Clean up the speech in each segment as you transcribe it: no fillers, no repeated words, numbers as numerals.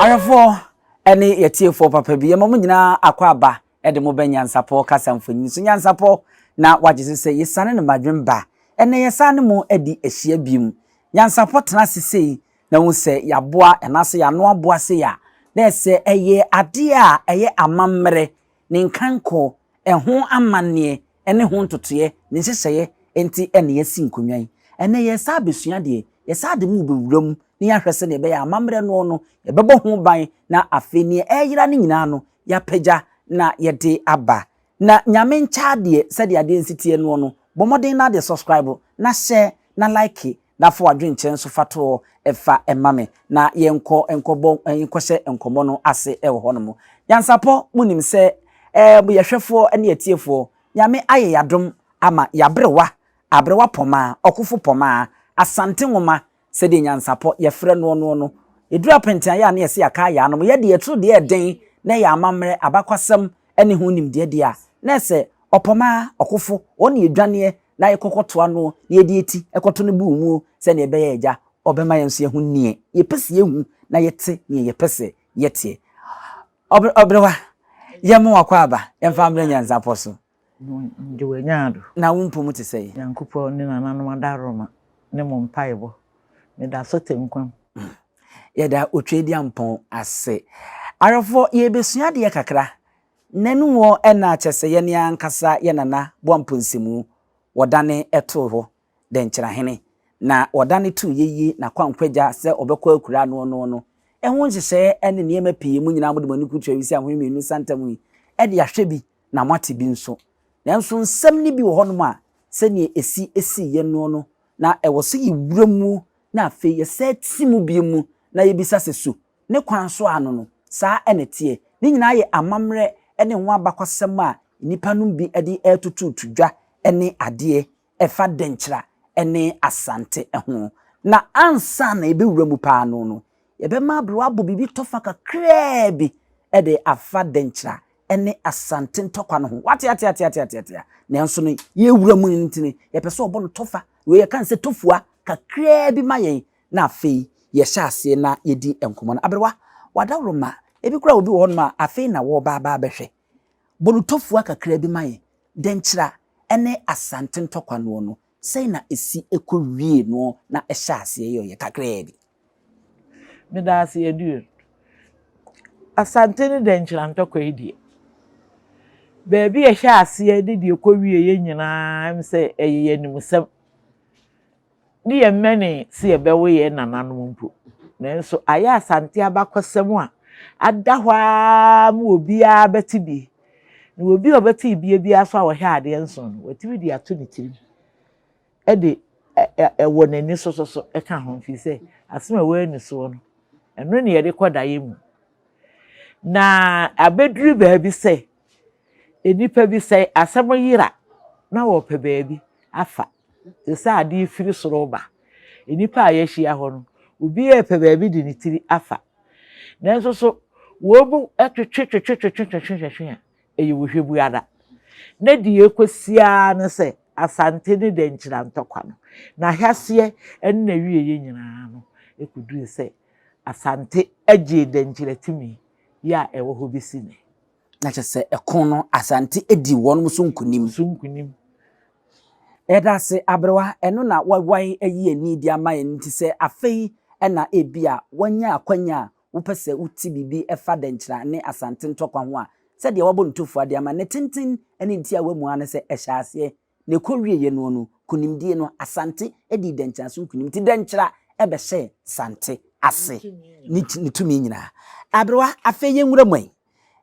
Arefo ene yetiefo papa bi mo nyina akwa aba de mo NYANSAPO kasamfoni so NYANSAPO na wagese se yesane ne madwemba ene yesane mo adi ehia bium NYANSAPO tena sesei na wo se yaboa enase ya no aboa se ya na ese eye ade a eye amammere ne nkanko eho amanne ene ho ntotoye ne hyehye enti ene yesi nkonwan ene yesa besua de yesa de mu bewuram ni ahwese ne be ya amamre no yebebo ho ban na afeni eyira ne nyina no ya pagya na yede aba na nyame ncha de se de ade nsitie no bomoden na de subscribe na share na like na fo adwenche nso fato efa emame na enkobo enkohye enkomo no ase ewo ho no NYANSAPO munim se bu yehwefo ene atiefo nyame aye yadom ama abrewa poma okufo poma asante nwoma se de NYANSAPO yefre no edura pentan ya na yesi aka ya no ye de yetru de eden na ya amamre abakwasem ene ho nim de de a na se opoma okufo woni edwane na yekokoto ano na yedi eti ekoto no bu mu se na ebe ya eja obema yenso ye ho nie ye pese ye hu na yete ne ye pese yete obrewa ye mo akwa aba yemfa amre NYANSAPO so ndewe nyaado na wumpum te sei yankopɔ ne nananom adaroma ne mo mpaebo me da so tenkwam yeda otwedi ampon ase arefo ye besua de kakra nanu wo ena chese ye ne ankasa ye nana boamponsimu wodane eto ho Denkyira hene na wodane tu yeyi na kwankwagya se obekọ akura no ehun hyehye ene niema pii mu nyina modem anikutu awisi ahwemenu santam yi ede ahwe na mwate bi nso nanso nsem ni bi wo honom a se ne esi ye no na ewo se yiwuramu na afe ye se timu bi mu na yebisa sesu ne kwan so ano no saa enetie ni nyina ye amamre ene ho abakwasem a nipa no bi ede etututudwa ene ade efa Denkyira ene Asante eho na ansa na ebewuramu pa no yebema abrewa bo bibi tofa kakra bi ede afa Denkyira ene Asante ntokwa no ho wate na enso no ye wuramu ntini ye pese obo no tofa we ye kan se tofua kakra bi mayen na afei ye hyase na yedi enkomo no abrewa wadawroma ebi kura obi wo no ma afei na wo ba behwe bonu tofua kakra bi mayen Denkyira ene Asante ntokwa no sei na esi ekowie no na hyase ye kakra bi me da ase edu Asante ne Denkyira ntokwa edi baby ye hyase de ekowie ye nyina am se eye nimusem ni ye mene se ye bewo ye nananom mpo nanso aya Asante abakosem a adahwa mu obi a beti bi na obi obeti bi aso a wo hwe ade nso no watimi di ato ne tirim ede ewo nani so eka ho fi se asema we ni so no eno ne ye de kodaye mu na abeduru ba bi se enipa bi se asem yira na wo pe baabi afa se ade firi soro ba enipa a yehia ho no obi e pe baabi di ni tiri afa nanso so wo bu etwetwetwetwetwetwetwetwe eyi wo hwebu ada na di ekosia ne se Asante ne Denkyira ntokwa no na hwase en na wie ye nyina no ekuduru se Asante agye Denkyira timi ya ewo ho bisi ne na chese ekon no Asante edi wonum so nkunim edase abrewa eno na wawai ayi ani di ama nti se afei ena ebia wanya akwanya wopese uti bibi efa Denkyira ne Asante ntokwa ho a se de wabo ntofu ade ama ne tintin ene nti a wamu ane se ehyase ne kowie ye no kunimdie no Asante edi Denkyira so nkunim ti Denkyira ebe hye Sante ase ni tumi nyina abrewa afei ye nwuramai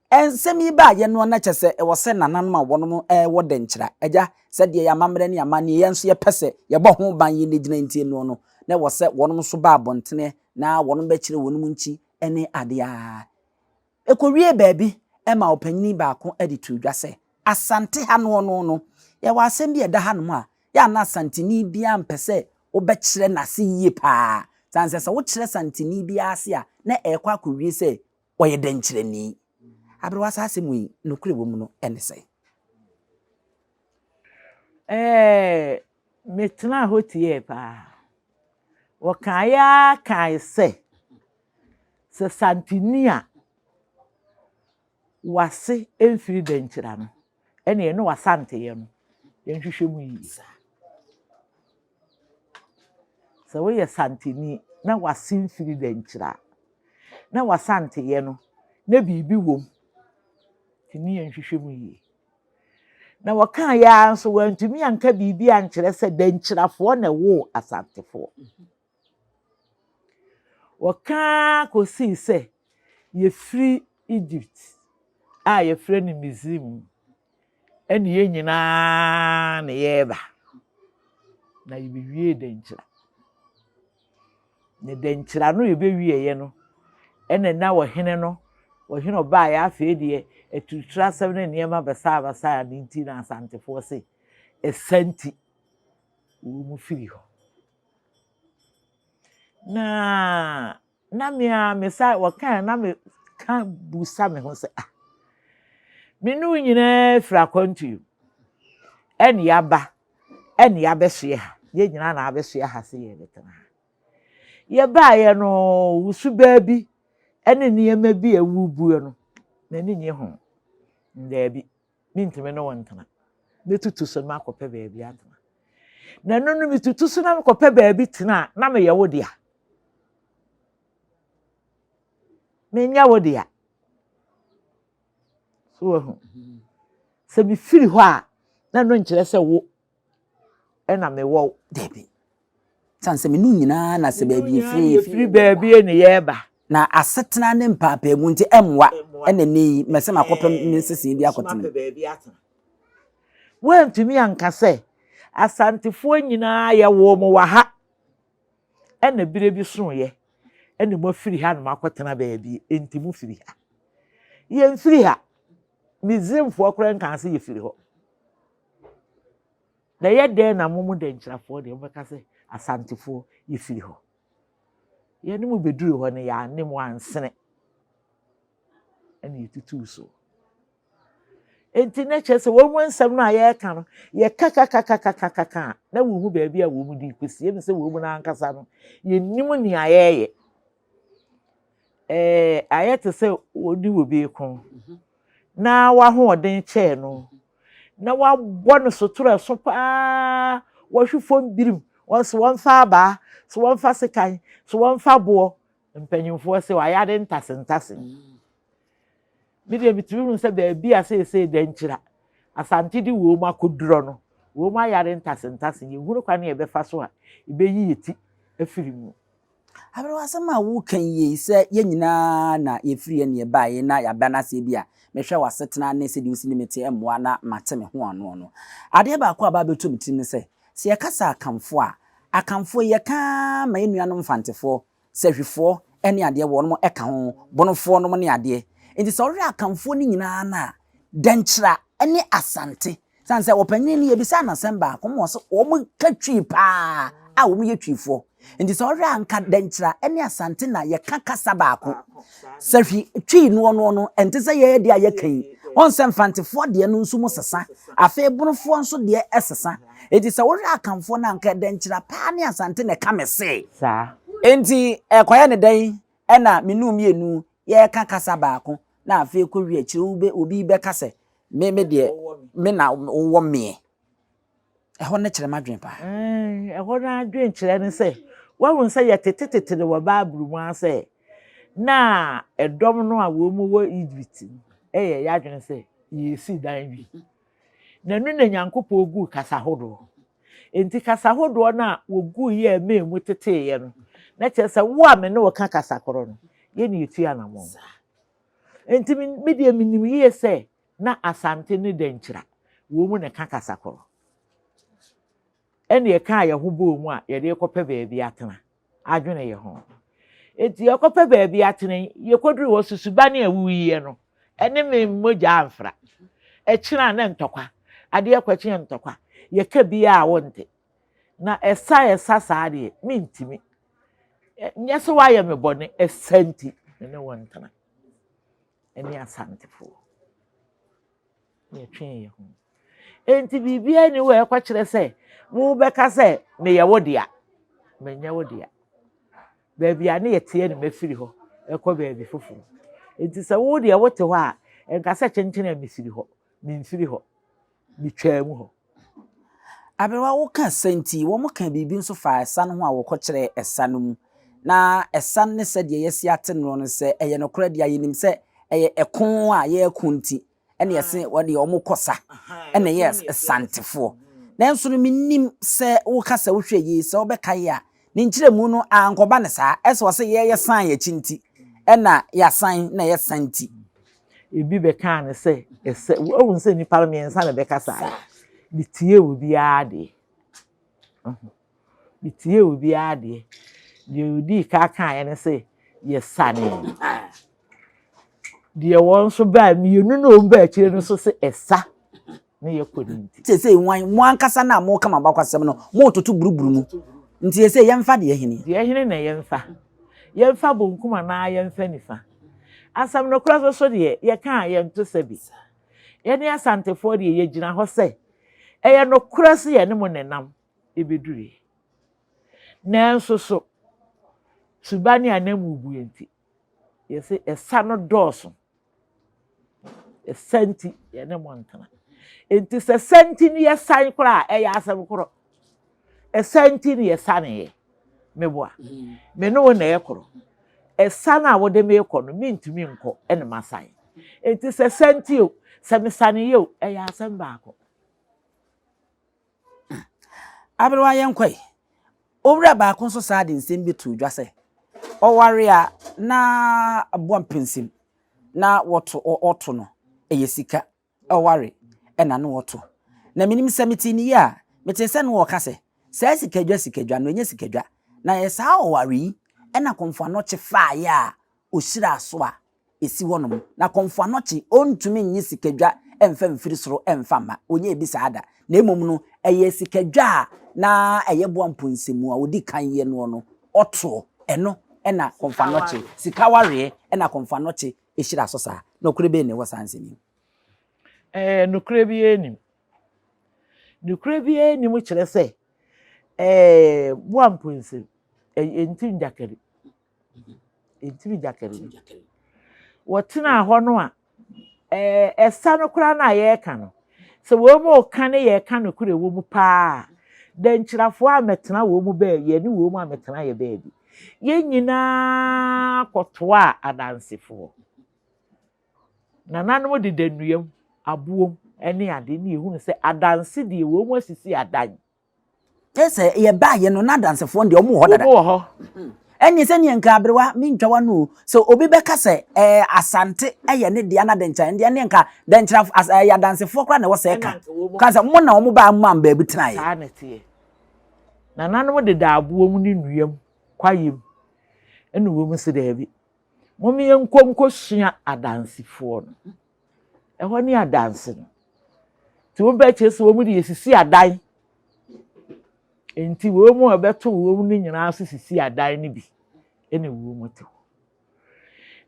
ensemi ba ye no na chese e wo se nananom a wonom wo Denkyira eja se de ya mamre ne amane ye nso ye pese ye bo ho ban ye ne gina ntie no na wo se wonom so ba abontene na wonom be kire wonom nchi ene ade a ekowie baabi ema opanyini baako editu dwa se Asante ha no ye wa asem bi eda ha no a ya na Asante ni bia mpese wo be kire na se yie pa sanse se wo kire Asante ni bia ase a na ekwa kowie se wo ye Denkyira ni abrewa sa asemu nokure wo mu no ene sei metna hotie pa wakaya kai se se santini a wase emfiri Denkyira no ene no wasante ye no yenhwehwe mu yi se we ye santini na wase emfiri Denkyira na wasante ye no na bibi wom tini yenhwehwe mu yi na waka ya nso wantumi anka bibi ankyerɛ sɛ Denkyirafo na wo Asantefo waka kosi sɛ ye free Egypt ye free ni Misrim ɛne ye nyinaa na yɛba na yebewie Denkyira ne Denkyira no yebewie ye no ɛne na wɔhene no wɔhene ɔbaa ya afɛ deɛ etutura sɛm ne nneɛma bɛsa ne nti na Asantefo se Asante wo mu firi hɔ na me sa wɔkan na me ka busa me ho sɛ me no nyinaa firi Akan Twi ɛne yaba ɛne yabɛhye ha ye nyinaa na abɛhye ha se yɛ betena ye ba ye no wusu baabi ɛne nneɛma bi awubu no na ni nye ho ndaabi mintime no wɔntena metutu so ma akɔpɛ baabi atena na no metutu so na akɔpɛ baabi tena na me yɛ wo dia menya wo dia so ho se mi firi hɔ a na no nkyerɛ sɛ wo ɛna me wɔ debi sanse me nu nyinaa na se baabi firi baabi ne yɛba na asetena ne mpapa mu nti emwa ene ni mese makopem nsese bi akotena wantumi anka sɛ Asantefo nyinaa yɛ wo mo wa ha ene bire bi so ye ene mo firi ha na makotena baabi enti mo firi ha ye mfiri ha Misrimfo akora nka sɛ ye firi hɔ na ye den na mo Denkyirafo de mo ka sɛ Asantefo ye firi hɔ ye ne mo beduru hɔ ne ya ne mo ansene ene yetutu so enti na kyerɛ sɛ wo mu nsɛm no a ye ka no ye kaka na wo hu baabi a wo mu di kosi em sɛ wo mu na ankasa no ye nim ni ayeye ayete sɛ wo di wo bi ko na wa ho ɔden kyɛ no na wa bɔ no sotoro so pa wo hwefom birim wonso wonfa aba so wonfa sekan so wonfa bo mpanyimfo sɛ wa yade ntase bitimi hu sɛ baabi a sɛ Denkyira Asante di wo mu akoduro no wo mu ayade ntase ye huru kwa na ye bɛfa so a ibeyi yeti afiri mu abere wasama wo kan ye sɛ ye nyinaa na ye firi ye ne ba ye na ya ba na se bi a mehwɛ wasetena ne sɛ di usi ne mete emmoa na mate me ho ano no ade ba ko aba beto mti ne sɛ se ye kasa akamfo a akamfo ye ka ma enuanom mfantefo sɛhwefo ene ade wo no eka ho bonofo no ne ade enti sɛ ɔhwɛ akamfo ne nyinaa na Denkyira ene Asante sanse opanyin ne ye bisa na semba komo so wo mu ka twi pa a wo mu ye twifo enti sɛ ɔhwɛ anka Denkyira ene Asante na ye ka kasa baako sɛhwi twi no enti sɛ ye de aye kan on sɛ mfantefo de no nso mu sesa afa bonofo nso de esesa enti sɛ wohwɛ akamfo na anka Denkyira pa ne Asante ne ka mese saa enti ekoya ne dan ena menu mienu ye ka kasa baako na afa ko wi akire obi be kase me de me na wo me ho ne kyerɛ madwen pa ho na adwen kyerɛ ne sɛ wahu sɛ ye tetetete ne wo Bible mu asɛ na edom no a wo mu wo Egypt ye adwen sɛ ye si dan bi na nu na Nyankopɔn gu kasa hodo enti kasa hodo na wo gu ye me mu teteye no na kyerɛ sɛ wo a me ne wo ka kasa koro no ye ne yetu anamo enti me de minim ye sɛ na Asante ne Denkyira wo mu ne ka kasa koro ene ye ka ye ho bo mu a ye de kɔpɛ baabi atena adwene ye ho enti ye kɔpɛ baabi atena ye koduru wo susuba ne awuyi no ene me mogya amfra kyina na ntokwa ade yakwachi ntokwa ye ka bia a wonte na esa saa de mintimi nyeso wa ye me bone Asante ne wontana ene Asantefo ye twen ye ho enti bibia ni wo yakwakyere sɛ wo bɛka sɛ me ye wo dia menya wo dia baabi a ne ye tie ne mafiri hɔ ekɔ baabi foforo enti sɛ wo de wote hɔ a enka sɛ kyenkyene a misiri hɔ mimfiri hɔ mitwa mu hɔ Aberewa wo ka senti wo mo ka bibi nso fa esa no ho a wo kɔ kyerɛ esa no mu na esa ne sɛ de yesi ate no no sɛ ɛyɛ no kora de ayenim sɛ ɛyɛ ɛkon a yɛ ɛkonti ɛne yɛse wo de ɔmo kɔsa ɛne yɛ santefo nanso no minim sɛ wo ka sɛ wo hwɛ yi sɛ wo bɛka yi a ne nkyerɛ mu no ankɔba ne saa ɛsɛ wo sɛ yɛ san yɛ kyinti ɛna yɛ san na yɛ santi ebi bɛka ne sɛ ɛsɛ wo sɛ nipa no mmiɛnsa na bɛka saa bitie obi ade bitie obi ade de odi ka kan ne sɛ yɛ sane de wɔn so ba mienu na on ba akyire no so sɛ ɛsa ne yɛ kɔninti sɛ wan mo ankasa na mo kama ba kwasɛm no mo totu buruburu mu nti sɛ yɛmfa de yɛhene na yɛmfa bonkuma na yɛmfa nifa asam no kura so de yɛka yɛnto sɛ bi yɛne asantefo de yɛgyina hɔ sɛ ɛyɛ no kura se yɛne mo nenam ebedure nanso so subani anamu buenti yɛse ɛsa no dɔɔso ɛsanti yɛne mo ntana enti sɛ santi ne yɛsan kora ɛyɛ asam koro ɛsanti ne yɛsane meboa me no na yɛkoro ɛsa na wo de me kɔ no mintumi nkɔ ɛne masan enti sɛ santi o sɛ mesane yo ɛyɛ asam baako Aberewa yenkoi owura baako nso saa de nsɛm bi to dwa sɛ ɔware a na aboa mpensim na wɔto no ɛyɛ sika ɔware ɛna no wɔto na minim sɛ meti ni ya meti sɛ no wɔka sɛ saa sikadwa no ɛnyɛ sikadwa na yɛ saa ɔware yi ɛna konfo anɔkye faa ya ohyira so a esi hɔ nom na konfo anɔkye ontumi nyi sikadwa ɛmfa mfiri soro ɛmfa ma onye ebi saa da na emom no ɛyɛ sikadwa na ɛyɛ boa mponsimu a odi kan yɛ no ɔto ɛno ɛna konfo anɔkye sika ware ɛna konfo anɔkye ehyira so saa na okure be ne wɔ sanseni nukure bi enim kyerɛ sɛ boa mponsim entim jakari wɔtena hɔ no a ɛsa no kora na yɛka no sɛ wo mu ka ne yɛka no kure wo mu paa Denkyirafo a metena wo mu ba yɛ ne wo mu a metena yɛ baabi yɛn nyinaa kɔtoa adansefo na nanom de danuam aboom ɛne ade ne ehunu sɛ adanse de wo mu asisi adan sɛ yɛ ba yɛ no na adansefo de ɔmo hɔ dada ɛnyɛ sɛ ne nka Aberewa mentwa no so obi bɛka sɛ asante ɛyɛ ne dia na denkyira ne dia ne nka denkyira ya dansefo kra na wɔ sɛ ka sɛ mo na ɔmo ba am ba bi tena saa na tie na nanom de daabo mu ne nuam kwayem ɛna wo mu se da bi mo me nkonko sua adansefo no ɛhɔ ne adanse no ti wo ba kyerɛ sɛ wo mu de yesisi adan enti wo mu abeto wo mu ne nyinaa sisi adan ne bi ene wo mu te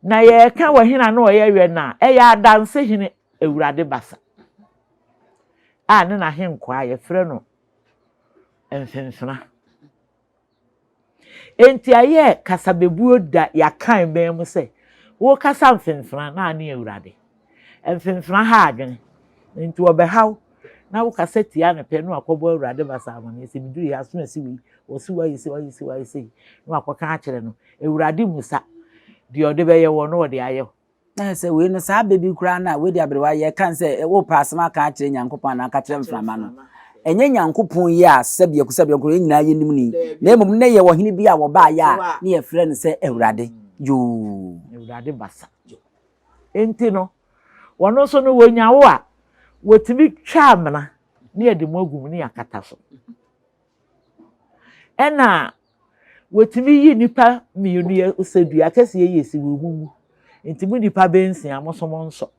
na ye ka wo hena na oyɛ wɛ na ɛyɛ adanse hene awurade basa a ne na henko a ye frɛ no mfemfena enti ayɛ kasabebuo da yakan bɛn mu sɛ wo kasa mfemfena na ne awurade mfemfena ha adwene enti wo bɛhaw na wo kasa tia ne pɛ no akɔbɔ awurade basa amane sɛ biduru ya so asi wi wo so wayi se no akɔka akyerɛ no awurade musa de ɔde bɛyɛ wɔ no ɔde ayɛ na sɛ we no saa bebi kura na we de Aberewa yɛ kan sɛ wo paasema ka akyerɛ Nyankopɔn na ka kyerɛ mframa no ɛnyɛ Nyankopɔn yi a sɛbia ko nyinaa yɛ nim ni na emom ne yɛ wɔ hene bi a wɔ ba ya ne yɛ frɛ no sɛ awurade yo awurade basa enti no wɔno so no wonyawo a wotimi twa amana ne yɛde mo agum ne yakata so ɛna wotimi yi nipa mienu yɛ osedua kɛse yɛ yesi wo mu enti mu nipa bensi amosomo nso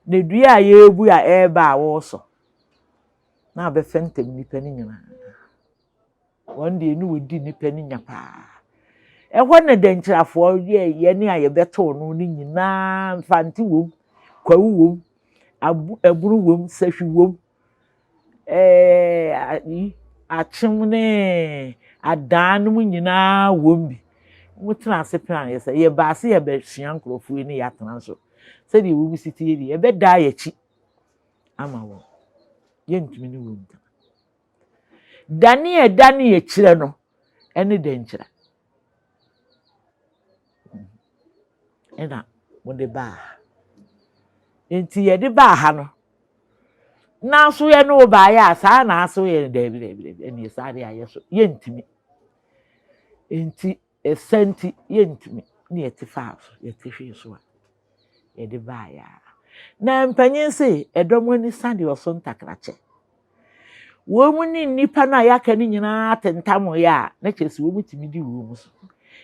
ne dua a yɛbu a ɛba a wo so na abɛfɛntem nipa ne nyina wɔn de enu wodi nipa ne nya paa ɛhɔ na denkyirafo yɛ ne a yɛbɛto no ne nyinaa mfanti wom kwawu wom aburu wom sahwi wom akyem ne adan no nyinaa wom bi Mutina ase plan ye say ye ba ase ye be hia nkrofo ni ya tena so. Se di wo bisiti ye di e be da ya chi. Ama wo. Ye ntumi ni wo nta. Dani ye chire no. Ene Denkyira. Ena mo de ba. Enti ye de ba ha no. Na so ye no ba ya sa na so ye debi eni sa de aye so. Ye ntumi. Enti Asante ye ntumi. Ni ye ti fa so, ye ti hwe so a. Ye de ba ya. Na mpanyin se edom ani sande oso ntakrache. Wo mu ni nipa na ya ka ni nyina atentam ya na chesi wo mutimi di wo mu so.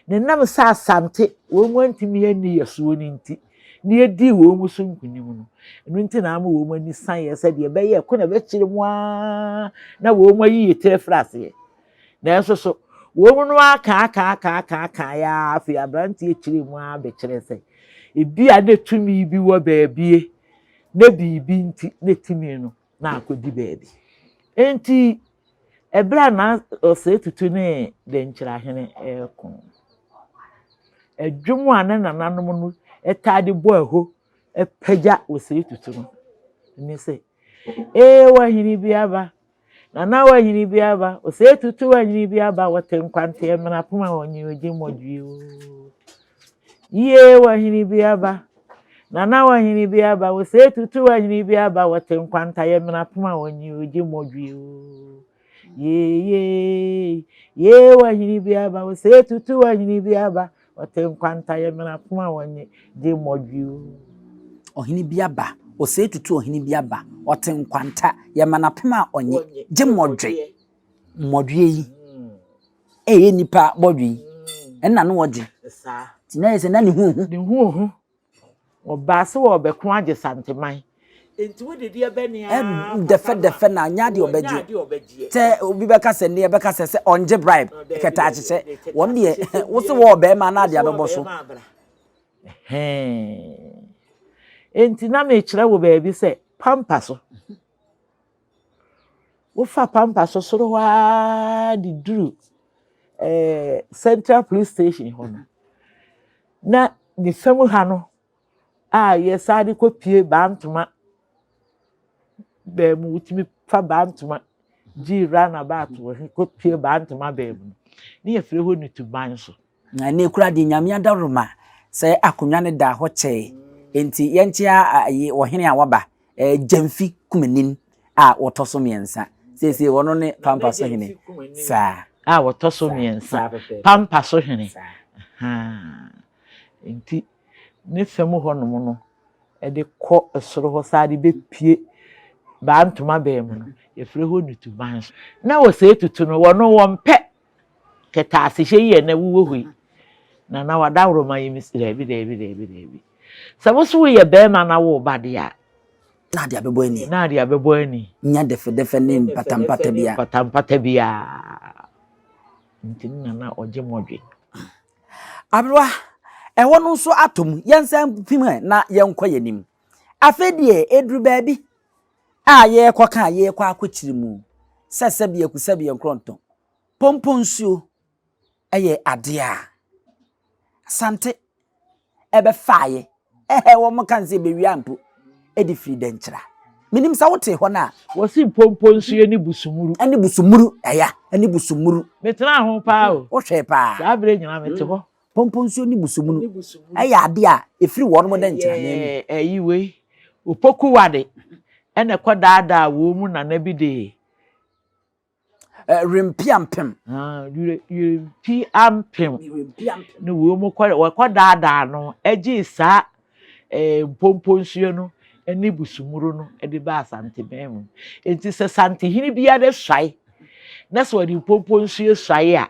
Ne nam sa Asante wo mu antimi ya ni yeso ni nti. Ni edi wo mu so nkunim no. Enu nti na ama wo mu ani san ye se de be ye ko na be chire mu a na wo mu ayi yete frase ye. Na eso so wo mu no aka ya afi abranti e chire mu a be chire se. Ebi a na tumi bi wo baabie na bibi nti na timi no na akodi baabi. Enti ebra na ose tutu ne Denkyira hene ekon. Edwum a na nananom no etade bo aho epagya ose tutu no. Ni se wa hini bi aba. Nana wa hini bi aba. Ose tutu wa hini bi aba wote nkwante emna poma wonyi oje modwie o. Ye wa hini bi aba. Nana wa hini bi aba. Ose tutu wa hini bi aba wote nkwanta emna poma wonyi oje modwie o. Ye wa hini bi aba. Ose tutu wa hini bi aba wote nkwanta emna poma wonyi oje modwie o. Ohini bi aba. Ose tutu ohini bi aba. Wote nkwanta yemana pema onye je modwe. Modwe yi. Eye nipa bodwe. Enna no woje. Sa. Tina yese na ne hu. Ne hu. Oba se wo obekun age Asanteman. Enti wo dedi ebe ni a. Defe na nya de obeje. Te obi beka se ne beka se onje bribe. Keta acheche. Won de wo se wo obe ma na de abebo so. Enti na me kire wo baabi se pampa so. Wo fa pampa so soro wa di duru Central Police Station ho no. Na ni femu ha no a yesade ko pie bantuma be mu utimi fa bantuma ji rana ba to ko pie bantuma be mu ni yefre ho ni tuban so na ne kura de nyame adaroma se akonwa ne da ho che enti yentia wo hene a waba jamfi kumanin a wotoso miensa sese wono ne pampa so hene sa a wotoso miensa pampa so hene ha enti ne femu ho no no e de ko esoro ho saade be pie ba ntoma be mu no yefre ho ni tuban so na wo se tutu no wono wompe keta asehye ye na wuwo hui na wadawro ma yemisira bi saboso ye be ma na wo bade a na de abebo ani nya defe ne patampata bia ntin na oje modwe abroa ewo no so atom yensan pim na yenkwa yanim afedie edru baabi a ye kwaka ye kwa akochiri mu sesebi nkronton pomponsuo eye ade a Asante ebe faaye wo mo kan se be wiampo edi firi Denkyira minim sa wote ho na wosi pomponsuo ni busumuru ani busumuru eya ani busumuru metena ho pa o wo hwe pa sa abre nyina mete ho pomponsuo ni busumuru eya ade a efiri wo mo Denkyira na mu eyiwe opoku wade ene kodaada wo mu na bi de rempiampem rempiampem ne wo mu kodaada no eji sa pomponsuo no eni busumuru no e de ba Asanteman mu enti se Asante hini bia de swai na so di pomponsuo swai a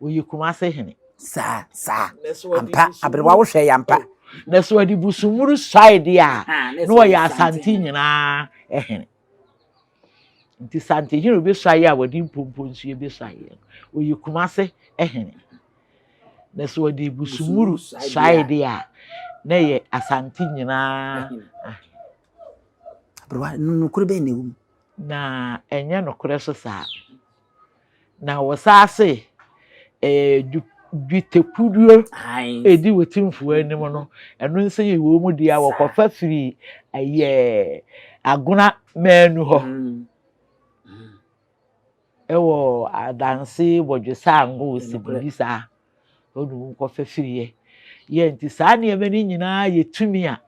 oyi Kumase hini sa ampa abrewa wo hwe yampa na so di busumuru swai dia no ya Asante nyina ehene nti Asante hini bi swai a wodi pomponsuo bi swai oyi Kumase ehene na so di busumuru swai dia na ye Asante nyina abrewa nukuri be ne wum na enye nokure so sa na wosase bitekuduo edi wetimfo anim no eno nse ye wo mu dia wo kofa firi aye agona manu ho ewo adanse bodwesa ngo sibisa onu kofa firi ye nti saa ne ebe ni nyina ye tumi a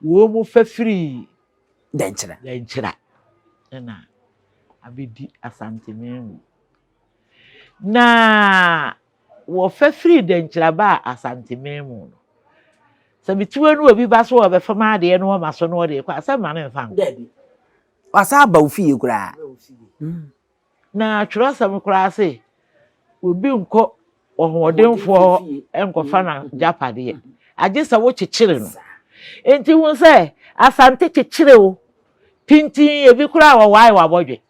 wo mu fa firi Denkyira na abidi Asanteman na wo fa firi Denkyira ba Asanteman mu no sabi tuwe no obi ba so wo be fama de no ma so no de kwa asema na mfa Daddy. Wasa ba ofie kura. Na twrasam kura se obi nko ohodemfo enkofa na japade agye sa wo kyekire no enti hu se Asante kyekire o tintin ebi kura wo wai wa bodwe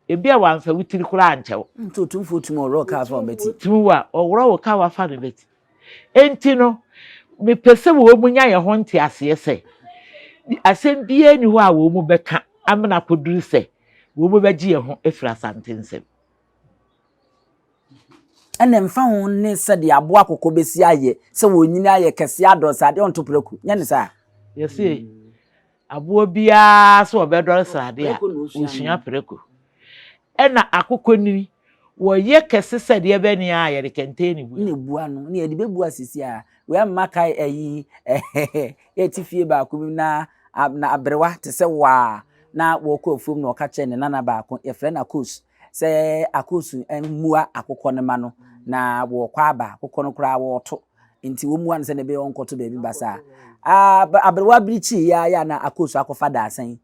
ebi a wanfa wutiri kura anchewo Ntotumfo tumo rock afa beti tumuwa owro wo ka wa fa de beti enti no me pese wo munya ye ho nte ase se asem bia ni ho a wo mu beka amna koduru se wo mu beji ye ho efira Asante nsem ene mfa ho ne se de abo akoko besi aye se wo nyina aye kese adosa de ontopreku nya ne sa yesi abo bia so obedor srade a osua preku ena akoko ni wo ye kese se de be ni a ye de kente ni bu ne bua no ne de bebu asisi a we amaka ayi etifie ba ko na abrewa te se wa na wo ko ofum na okache ne nana ba ko ye frɛ na coach se akosu enmua akokɔ ne ma no na wo kwa aba akokɔ no kra wo to nti wo mua ne se ne be onkoto ba bi basa abrewa brichi ya na akosu akofa da asan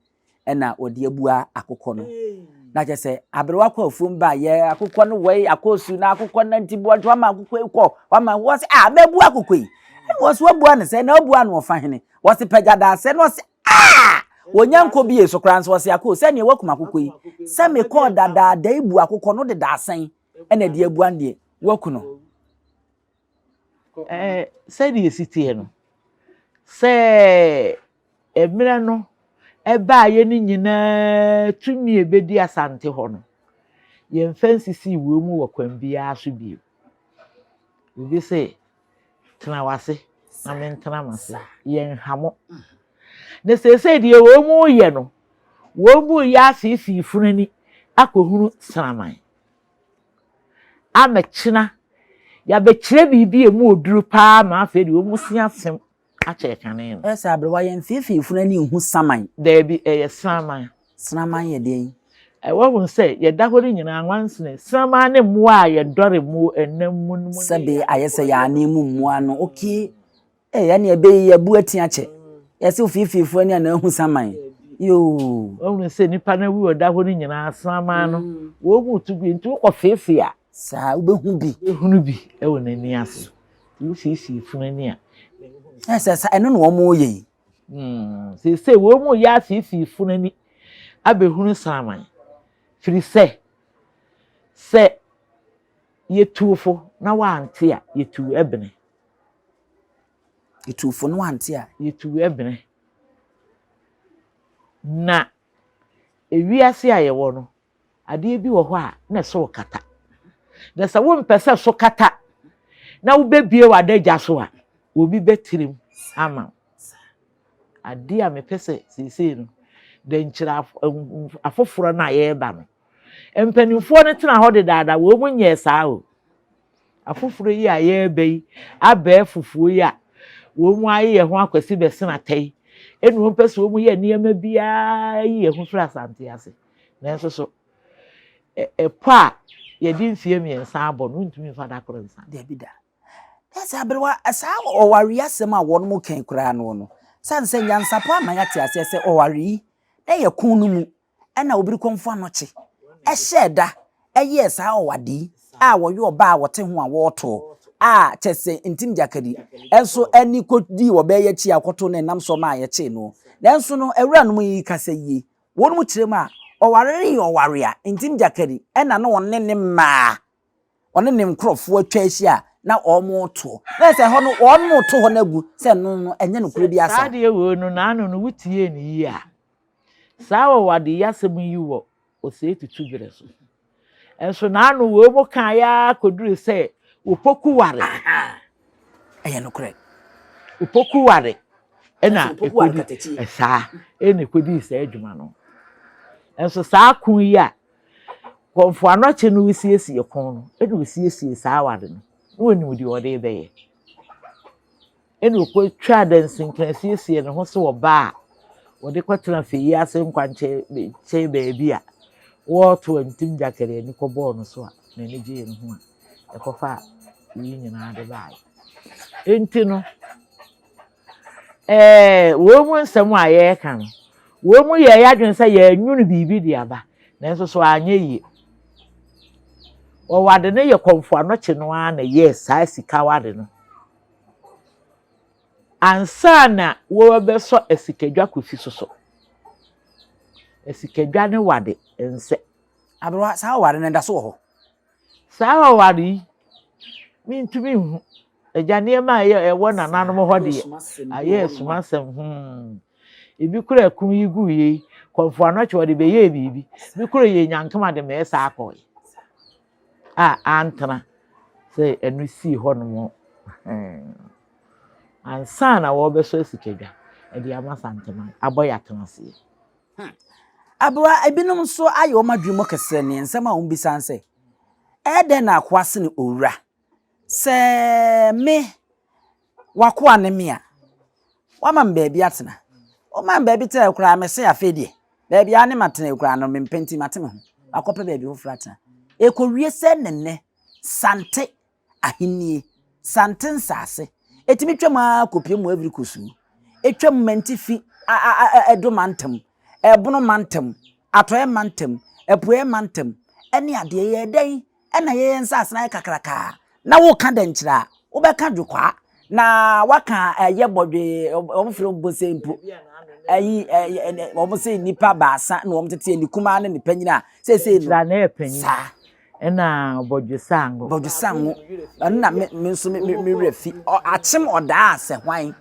na odi abua akokɔ no na je se abrewa kwa ofum ba ye akokɔ no wei akosu na akokɔ na ntibu ntwa ma akokɔ ekɔ wa ma wo se mebu akokɔ yi wo so abua ne se na abua no fa hene wo se pagada se no se wonyanko bi yeso kran so se akɔ se ne wakuma akokɔ yi se me kɔ dada da ibu akokɔ no de da asan na de abu ande waku no se de esitie no se emira no eba ye ni nyina tumi ebedi Asante ho no ye mfansisi wo mu wakwan bia so bi obi se tena wase na mentena mase ye nhamo ne sese de wo mu ye no wo mu ya sisi funani akohunu sraman amechina ya bekire bibi emu oduru pa ma afa de wo mu siasem ache kane no esa abrewa ye mfifi funani hu saman da bi sraman ye den wo hu se ye da hori nyina anwansene sraman ne mmoa ye dore mu enam mu sebe ayese ya ani mu mmoa no okay ya ne ebe ye bu atia che yesi fifi funani na hu saman yo wo hu se nipa na wi da hori nyina sraman no wo mu tubi ntu ko fefe a sa ubehu bi e wo nani aso wo fifi funani a esa eno no mo ye se wo mu ya fifi funani abehunu sraman firi se yetufo na wante a yetu ebene yetufo no wante a yetu ebene na ewiase a yewo no ade bi wo ho a na so kata na sa wo mpese so kata na wo bebie wadagya so a obi betirim ama ade a mepese sisi no Denkyira afoforo na ye ba no empanimfo ne tena ho de dada wo mu nye saa o afoforo yi a ye ba yi aba fufuo yi a wo mu aye ye ho akwasi besena tai enu ho pese wo mu ye niam bia yi ye ho fira Asante ase na enso so pa ye di mfie miensa abo no ntumi fa da koro nsa de bi da esa abrewa asa owari asem a won mu kan kura no sanse nyansapo amanya te ase se owari ye kunu mu na obiri konfo anoche sheda ye sa owadi a woyo oba wote ho a woto a chese ntim jakadi enso ani kodi wo be ye chi akoto ne nam so ma ye chi no nanso no ewura no mu yi kasa yi won mu kirem a oware a ntim jakadi na no wonne ne ma one ne nkrofo atwa ahia na omo to na se ho no omo to ho na gu se no enye no kure bi asa sa de wo no na no wutie ni yi a sawa wadi yasem yiwo ose tutu bere so enso na anu wo mo kan ya koduru se opoku ware eye no kore opoku ware ena opoku ware ekodi katechi esa ena ekodi sa adwuma no enso saa kun yi a konfo anoche no wisiesie kon no ena wisiesie saa ware no woni mudi ode beye ena okwo twa dansin kan siesie ne ho so oba wode kwatena feyi ase nkwanche che baabi a wo to antim jakere ni ko ball no so a na ne gye ne ho a ekofa yi nyina de bae enti no wo mu nsɛm a ye ka no wo mu ye yadwen sɛ ye nwunu bibi di aba na nso so anye yi o wade ne ye konfo anoche no a na ye saa sika wade no ansa na wo beso asikadwa kofi soso asikadwa ne wade ense abro saa ware ne da so ho saa ware mi ntumi hu agane ma ye wo nananom ho de aye sumasem ebi kura akum yi gu yi konfo anoche wode be ye bibi bi kura ye nyankama de me saa akọ antana say enu si ho no ansa na wo beso asikadwa e de ama Asanteman aboya tenase abra ebinom so ayo madwemo kese ne nsem a umbisa nse ede na akwase ne owura se me wakoa ne me a wama mbaabi atena o man baabi te kura me se afedie baabi ane matena kura no me mpenti matema ho akopa baabi ho frata ekowie se nenne sante ahennie sante nsase etimi twama kopie mu aviri kosu etwam mantifi edomantam ebono mantam atoye mantam epoye mantam ene ade ye den ena ye nsase na kakraka na wo ka Denkyira wo be ka dwekwa na waka ye bodwe omfro mbose mpo ayi omose nipa baasa na omtete nikuma ne nipanyina sese no na epanyina ena bodwe sango na me nso me refi achim oda ase hwan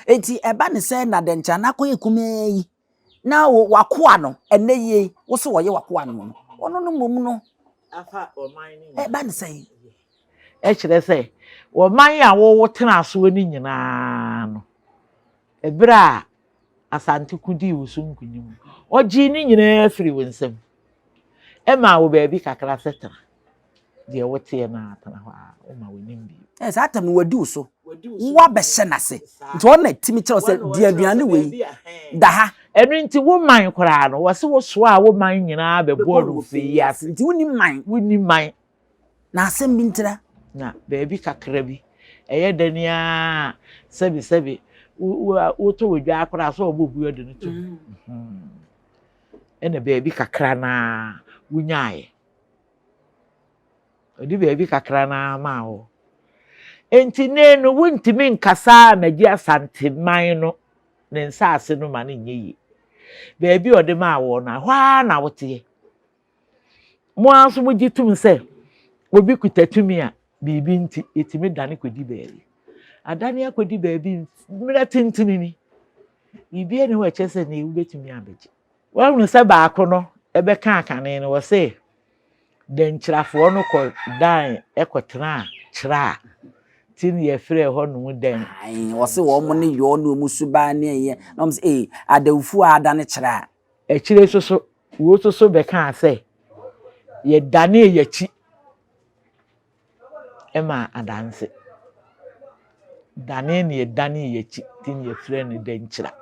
enti eba ne se na Denkyira na koye kumeyi na wakoa no ene ye wo so woye wakoa no ono no mom no afa oman ni eba ne se kire se oman ya wo tena so ni nyina no ebra Asante kudi wusun kunyim oji ni nyina firi wonsam ema wo baabi kakra setara de wote na atana ha o ma wonim bi saa tam wadi uso wa be hye nase nti ona timi kire se de aduane we da ha enu nti wo man kora no wo se wo so a wo man nyina be boru fe ase nti woni man na asem bi ntira na baabi kakra bi eye dania sebi wo to wodwa akora so obobu yode no to ena baabi kakra na wunyae odi baabi kakra na ma wo enti nenu wuntimi nkasa magi Asanteman no ne nsase no ma ne nyeyi baabi ode ma wo na hwa na wote mo anso mo gitum se obi kutatumi a bibi nti etimi dane kodi baabi adane akodi baabi mira tintini ni bibi ene ho chese na ewu betumi abeje wa hu se ba akono ebe ka akane no wo se Denkyirafo no ko dan ekotena kyira tin ye frɛ ho no den wo se wo mo ne yo no mu suba ne ye no se adawfu adane kyira ekire soso wo soso be ka se ye dane ye chi ema adanse dane ne ye dane ye chi tin ye frɛ no Denkyira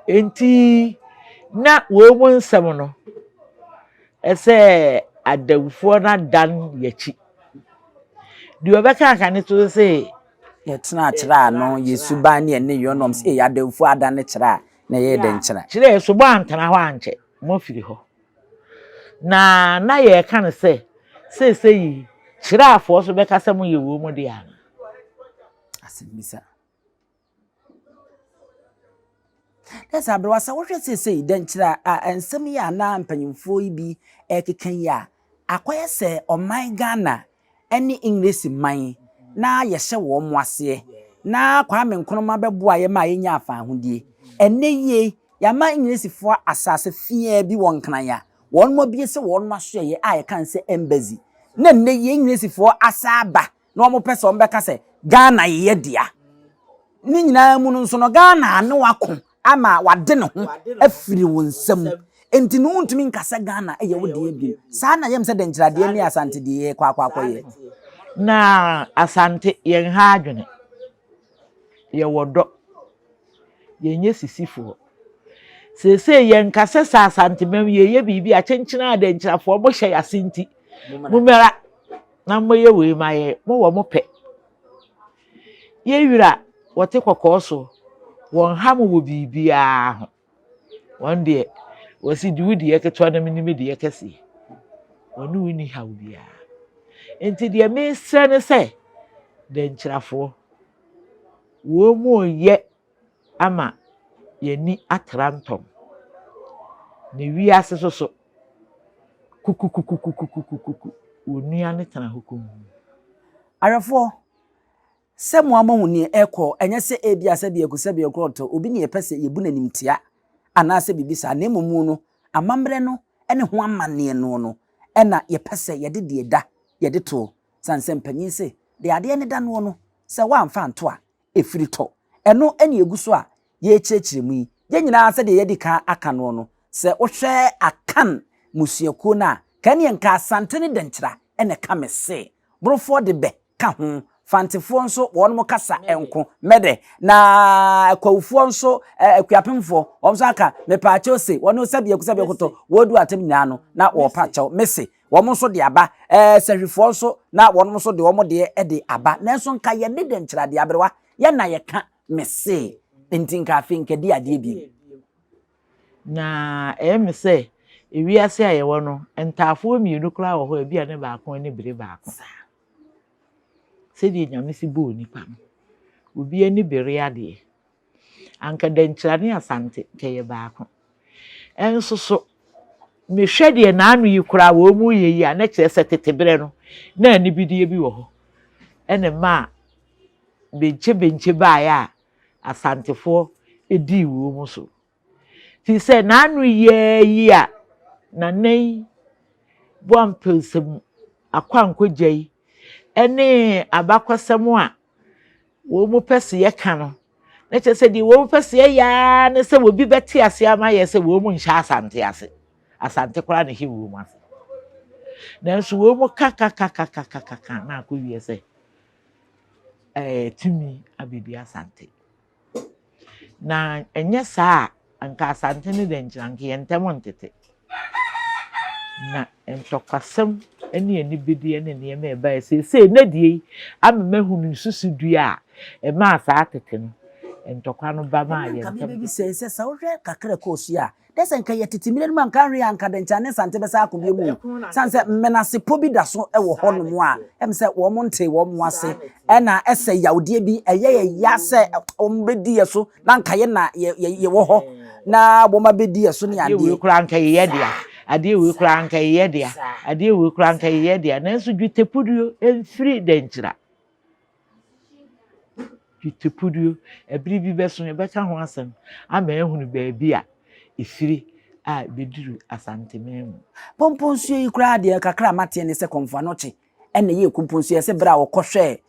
enti na wo mu nsɛm no ese adawfo na dan ye chi di obeka aka ne to se ye tena kyira no yesuba ne ne yo no se adawfu adane kyira na ye Denkyira kyira so bo antana ho anche mo firi ho na ye ka ne se yi kyira afo so beka se mo ye wo mu de ana asemisa esa bro sa wo hwe se Denkyira ensem ya na mpanyimfo ibi ekekan ya akoye se oman Ghana eni English man na ye hye wo mo ase na Kwame Nkrumah beboa ye ma yenya afa ahodie ene ye ya ma English fo asase fie bi won kan ya won mo bie se won ma so ye a kan se embassy na nne ye Englisifo asaba na mo pese on beka se Ghana ye dia ni nyina mu no so no Ghana ne wako ama wade ne ho afiri wonsam enti no ntumi nkasa Ghana eye wo de bi saa na yem se Denkyira de ni Asante de ye kwa ye na Asante yen ha adwene ye wodo yenye sisifo sese yen kasa sa Asanteman ye bibi a chenchena Denkyirafo mo hye Asante mumera na moye we maye mo wo mo pe ye wira wote kokoso won ha mo wo bibia ho won de wasi diwudi yeketo na minimi de yekese wonu wini ha bibia enti de me sene se Denkyirafo wo mo ye ama yeni atrantom ne wiase soso kukukukukukukukuku onua ne tana hukum arafo se mo amahuni eko enye se ebia se bia kusa bia kroto obi ne yepese yebu nanimtia ana se bibisa na emumu no amambre no ene ho amane no ena yepese yede de da yede to sanse mpanyin se de ade ne da no se wa amfa nto a efiri to eno ene eguso a ye kyekiremu yi ye nyina se de yedi ka aka no se wohwe akan musiako na kan ye nka Asante ne Denkyira ene ka mese brofo de be ka ho fantefo nso won mo kasa enko mede na akwawufo nso akuapemfo omso aka mepaache ose won osabia kusabia koto wodu atem nyina no na wo paache mese won nso de aba sahwifo nso na won nso de won de ede aba na nso nka ye de Denkyira de abrewa ye na ye ka mese ntinka afinke di ade bi na mese ewiase aye wono entafo mienu kra wo ho ebia ne baako ne bere baako se di nyame si bo nipa no obi ani bere ade anka Denkyira ne Asante keye baako enso so me hwede na anu yi kra wo mu yeyi a na kire se tetebere no na ani bidie bi wo ho ene ma benche ba ya Asantefo edi wo mu so ti se na anu yeyi a na nei boampelsem akwankogei ene abakwasem a wo mu pese ye ka no na che se di wo mu pese ya ne se wo bi beti ase ama ye se wo mu nhya Asante ase Asante kora ne hi wo mu ase na so wo mu kaka na akowie se tumi abidi Asante na enye saa anka Asante ne Denkyira nke yentem ntete na entokwasem ene ani bedi ene ne me ba se na die amemahunu susudua ma asa tete no entokwa no ba ma ye ntam bi se sa wohwe kakra kosu a desen ka yetetimire no man kan hwe anka Denkyira ne Asante besa akobie mu sanse menase pobi da so ewo ho no mu a em se wo mo nte wo mo ase ena ese yawde bi eye ya se ombedi yeso na nka ye na ye wo ho na bo ma bedi yeso ne ade we kura nka ye dia ade we kura nka ye dia ade we kura nka ye dia na nso dwutepuduo emfiri Denkyira dwutepuduo ebiri bi beso ne beka ho asem ama ehunu baabi a efiri a beduru Asanteman pomponsuo yi kura de kakra mate ne se komfa no che ene ye komponsuo ye se bra wo kohwe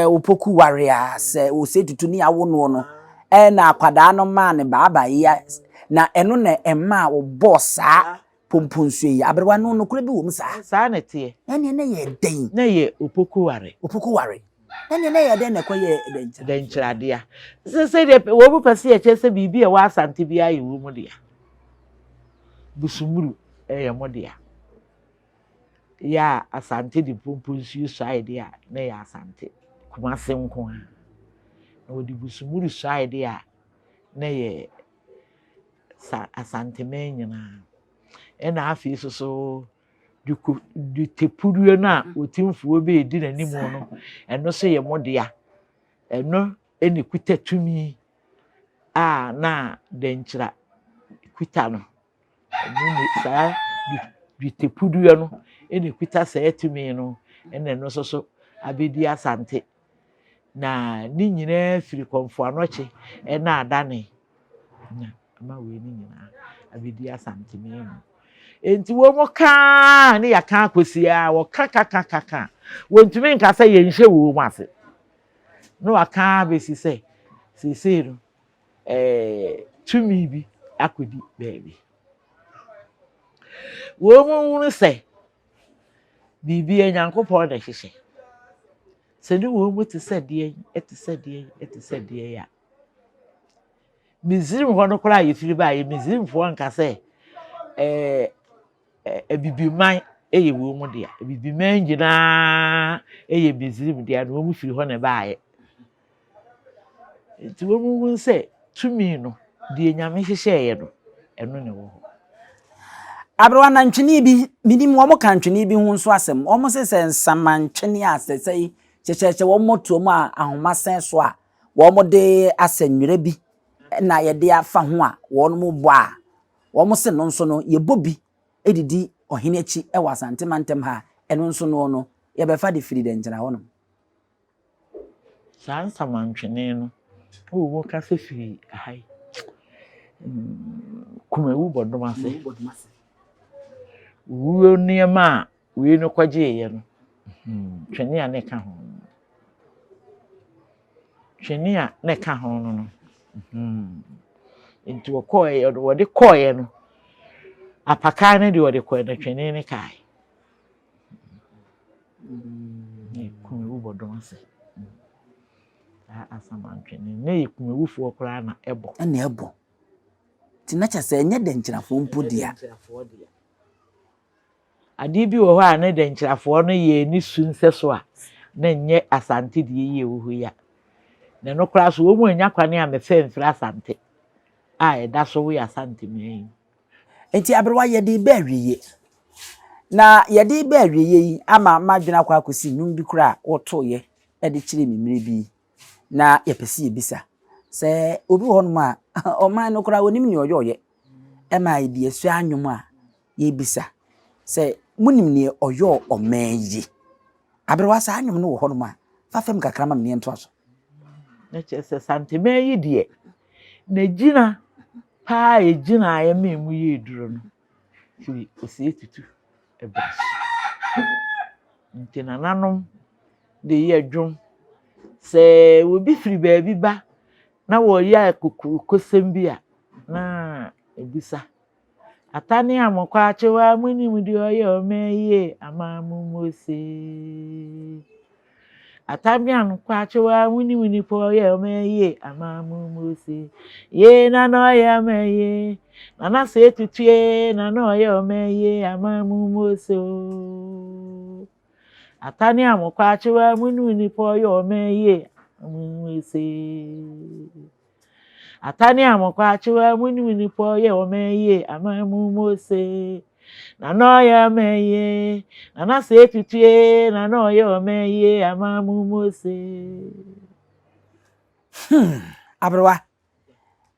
opoku ware a se o se tutu ni awo no na akwada no ma ne baaba ya na eno na emma wo bossa pomponsuo yi abrewa no kura bi wo mu saa na tie ene ne ye den na ye opoku ware ene ne ye den na koye Denkyira dia se de wo bu pese ye chese bibi e wa Asante bia ye wo mu dia busumuru eye mo dia ya Asante di pomponsuo side a na ya Asante Kumase nko a na odi busumuru side a na ye Asanteman nyina ena afi so du tepuruo na otimfuo be edi nanim no eno so ye modia eno eni kuta tumi a na Denkyira kuta no eno sa du tepuruo no eni kuta sa etumi no eno so abedi Asante na ni nyina firi konfo anoche ena adane na ama we ni nyina abedi Asanteman enti wo mo ka ne ya ka akosia wo ka wontumi nka sɛ yɛ nhye wo mu ase no aka besi sɛ sesei no tumi bi akodi baabi wo mo hunu sɛ bibi Nyankopɔn na hyehyɛ sɛ ne wo mo te sɛ deɛ ya Mizrim hɔ no koraa yɛfiri ba yɛ Mizrimfoɔ nka sɛ Abibirem ɛyɛ wo mu deɛ Abibirem nyinaa ɛyɛ Mizrim deɛ na wo mu firi hɔ na baayɛ nti wo mu hu sɛ tumi no deɛ Nyame hyehyɛeɛ no ɛno ne wo hɔ Abrewa na ntwene bi minim wo mo ka ntwene bi ho nso asɛm wo mo se sɛ nsamantwene asɛsɛi kyekyeche wo mo to mu a ahomasen so a wo mo de asɛnwere bi na ye de afa ho a wo mo bɔ a wo mo se no nso no ye bobi edidi ohene achi e wa Asanteman tem ha eno nso no ye befa de firi de nkyena ho no saa nsamantwene no wo ka se firi ahai kuma wu bodom ase wo niema we no kwaje ye no twene a ne ka ho twene a ne ka ho no enti wo de koye no apaka ne de wo de koye na twene ne kai kuma wu bodom ase asamantwene ne kuma wu fo kora na ebo na ebo ti na cha se enye de nkyerafo mpo dia ade bi wo hɔ a ne de nkyerafo no ye ni su nse so a na nye Asante de ye wo ho ya na no kora so wo mu anya kwane a me fe mfra Asante a eda so wo ya Asanteman enti Abrewa ye de ba wiye na ye de ba wiye yi ama madwena kwa akosi num bi kora woto ye e de kire mimire bi na ye pese ye bisa se obi ho no a o man no kora wonim ni oyoye e ma ide asu anwom a ye bisa se munim ni oyo omanyi Abrewa sa anwom no wo ho no a fa fam kakra ma me nto aso na chese Asanteman yi de na gina pa e gina aye memu ye duro no fi osie tutu ebras nti nananom de ye dwom se obi firi baabi ba na wo ya kokosem bi a na ebisa atani amokwa achewa munim di oye omaye amamumose atami amokwa achewa munim po oye omaye amamumose ye na no oye omaye na se tutue na no oye omaye amamumose atani amokwa achewa munim po oye omaye amamumose atani amokwa achewa munim po ye omaye amamumose na no ya meye na se tutue na no ya omaye amamumose Abrewa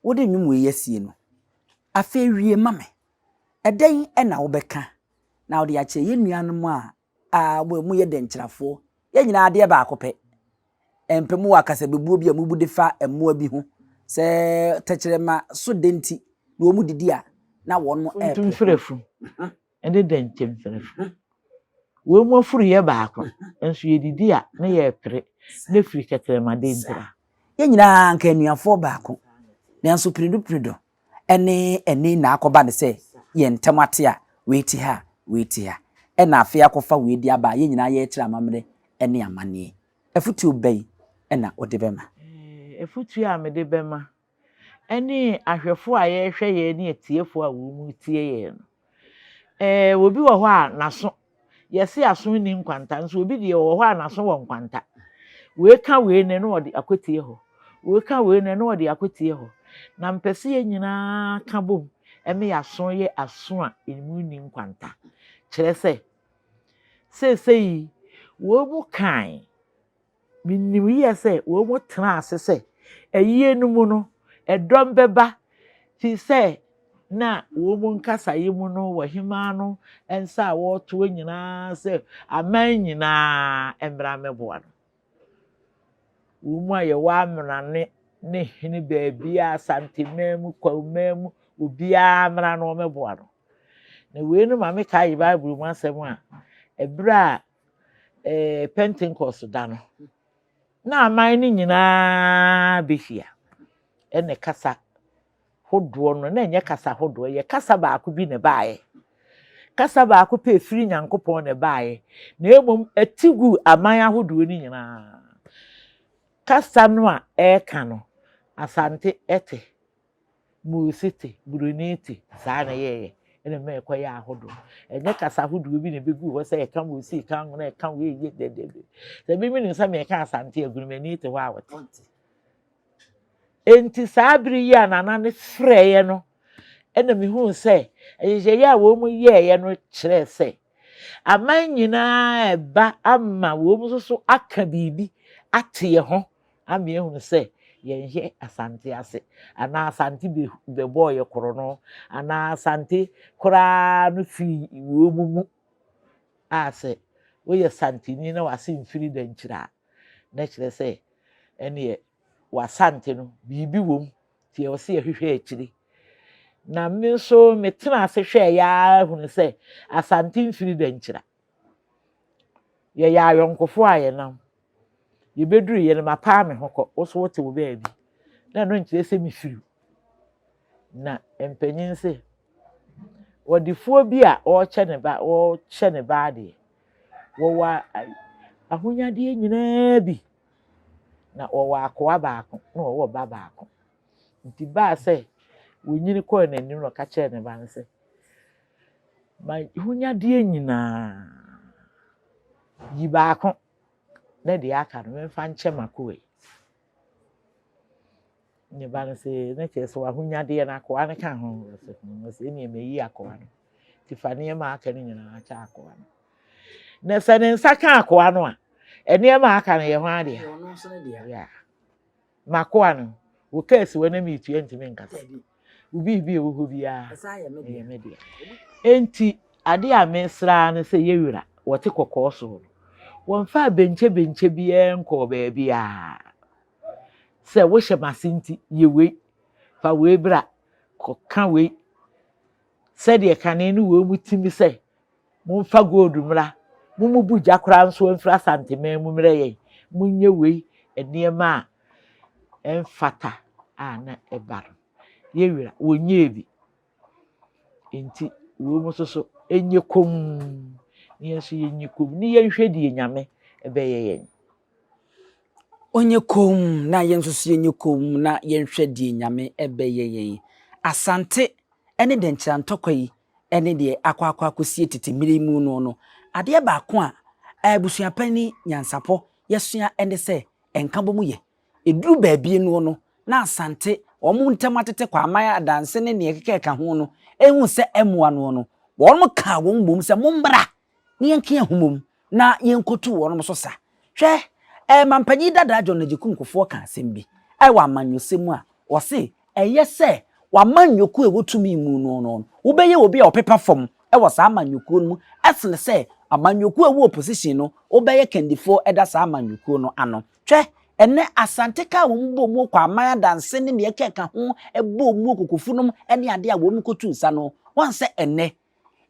wo de nwum we yasie no afa wie mame eden e na wo beka na wo de ya che ye nuanom a mu ye de nkyerafo ye nyina ade ba akopɛ empemu wakasa bebuo bi a mubu de fa emmoa bi ho se tekyerema so denti na omu didi a na won e tumfrefu ende dentem frefu wo mu afuru ye baako enso ye didi a na ye pere na firi tekyerema dentira ye nyina nka nuafo baako nanso prido ene na akoba ne se ye ntemate a weeti ha e na afia kofa we di aba ye nyina ye kyerɛ amamre ene amane afutu obai ena odebema efutu a mede bema ene ahwefo a ye hwɛ ye ne etiefo a wo mu tie ye no obi wo hɔ a naso ye se aso ni nkwanta nso obi de wo hɔ a naso wo nkwanta we ka we ne no ɔde akotie hɔ we ka we ne no ɔde akotie hɔ na mpɛse ye nyina ka bom eme yaso ye aso a emu ni nkwanta kyerɛ sɛ wo mu kan minim ye se wo mo tena ase se ayie no mu no edom beba ti se na wo mo nkasa ye mu no wo hima no ensa wo to nyina se aman nyina emra meboa no wo mu aye wa amrane ne hene baabi Asanteman mu kwawman mu obi amra no meboa no na we no ma me kai Bible mu asem a ebra Pentecost da no na aman ni nyina behia ene kasa hodo no na enye kasa hodo ye kasa ba ko bi ne baaye kasa ba ko pe firi Nyankopon ne baaye na emom atigu aman ahodo ni nyina kasa no a eka no Asante ete Musite Brunete saa na ye ene me ekoya ahodo enye kasa ahodo bi ne begu ho se eka musi kan na eka we ye de se bi mi ni sa me eka Asante agurumani te ho awot enti saa biri yi anana ne freye no ene me hu se eje ya wo mu ye no kire se aman nyina eba ama wo mu so aka bibi ate ho ame hu se yenye Asante ase ana Asante be boy koro no ana Asante kora no fi wo mu ase wo ye Santini na wase mfiri Denkyira na kire se ene wa Asante no bibi wom tie wo se ehwehwe akiri na me so metena ase hwe ya hu se Asante mfiri Denkyira ye ya yonkofo aye nam ye beduru ye na mapa me hokọ wo so wote wo baabi na no nkire se mifiri na empanyin se wodifuo bi a o che ne ba de wo wa ahonyade nyina bi na wo wa akoa baako na wo ba baako nti ba se wonyini ko na nim no ka che ne ba nse ma ahonyade nyina yi baako na de aka no mfa nche makoe ne ba no se na che so ahonyade na akoa ne ka ho se ne me yi akoa no ti fa ne ma aka ne nyina acha akoa no na se ne nsa ka akoa no a ene ma aka ne ye ho ade ya makoa no wo kesi wo na mi tu entimi nkasa ubi bi wo ho bia ye me de enti ade a mesra ne se ye wura wote kokko so won fa benche bia enko ba bia se wo hye masinti ye we fa we bra koka we se de kane no wo mutimi se mo fa gold mra mo mu buja kora nso mfra Asanteman mu mra ye munye we eniema emfata na ebar ye wira wonye bi enti wo mo so enye kom ni enso yenye kom ni yenhwedi nyame ebeye yen onye kom na yenso yenye kom na yenhwedi nyame ebeye yen Asante ene Denkyira ntokwayi ene de akwa kosie titimiri mu no ade ba ko a abusuapani NYANSAPO yesua ene se enka bomu ye eduru baabi no na Asante omu ntamatete kwa amaya adanse ne ne kekeka ho no ehu se emua no won ka won bom se mombra ne yenke ahumom na yenkotu won so sa hwe mampanyi dada John Najiku ka asembi wa amanyosemu a wo se eye se wa manyoku ewotumi mu no wo beye obi a opepa fom wo sa amanyoku no mu asle se amanyoku ewo opposition no wo beye kandifo eda sa amanyoku no ano hwe ene Asante ka wo mbo mu kwa amaya danse ne ne keka ho ebo mu kokofunum ene ade a wo mu kotu nsa no won se ene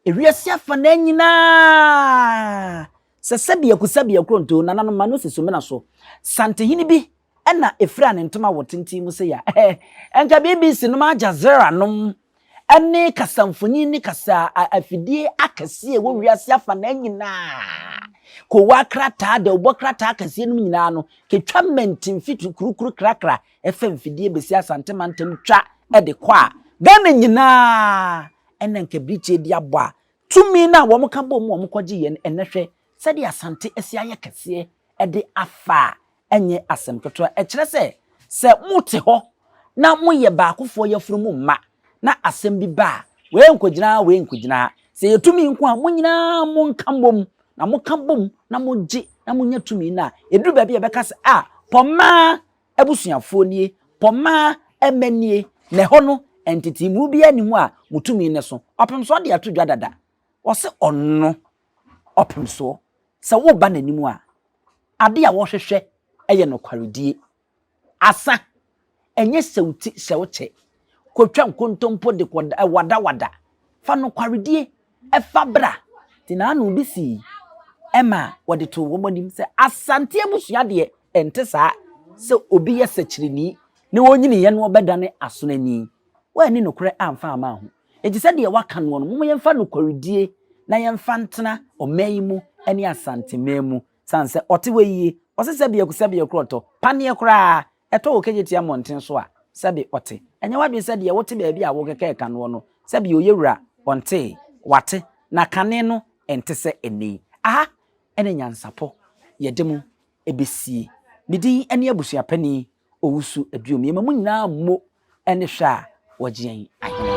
ewiase afa na nyina sebia kronto nanano manu sesomena so Sante hini bi ena efra ne ntoma wotenti mu se ya enka BBC no ma Jazeera nom ene kasamfoni ni kasa afidie akase wo wiase afa na nyina ko wakrata de obokrata akase no nyina no ketwa mentin fitu kurukuru krakra efamfidie besi Asanteman tem twa de kwa Ghana nyina ene nka briche di abo tumi na wo mka bom wo mkwaji ye enehwe sedi Asante esi aye kase de afa enye asem keto kire se muti ho na moye baakofo yafuru mu ma na asem bi ba we nkogina se yetumi nko a munyina mo nkambom na mo kambom na mo gi na munya tumi na eduru ba bi e beka se poma ebusuafo nie poma emanie ne ho no entity mu bi animu a mutumi ne so opem so de atodwa dada wo se onno opem so se wo ba nanimu a ade a wo hwehwe eye no kwaredie asa enye sewuti sewche kotwa nkontompo de wada fa no kwaredie fabra tina no bi si ema wode to wo monim se asante abusua de ente saa se obi ye sechirini ne wonyini ye no obedane asonani wa ni nokure amfa ama ho enti se de waka no no mo yemfa no kwaridie na yemfa ntena omayimu ene Asanteman sanse oteweyi osese bia kusabia kroto pane kra eto okegeti amonten so a sabe ote enye wadwe se de wote ba bia wo keke ka no sabe oyewura onte wate na kane no ente se eni aha ene nyansapo yedemu ebesie nidi ene abusua pani owusu aduom yemamu nyina mo ene hwa wagyen ahene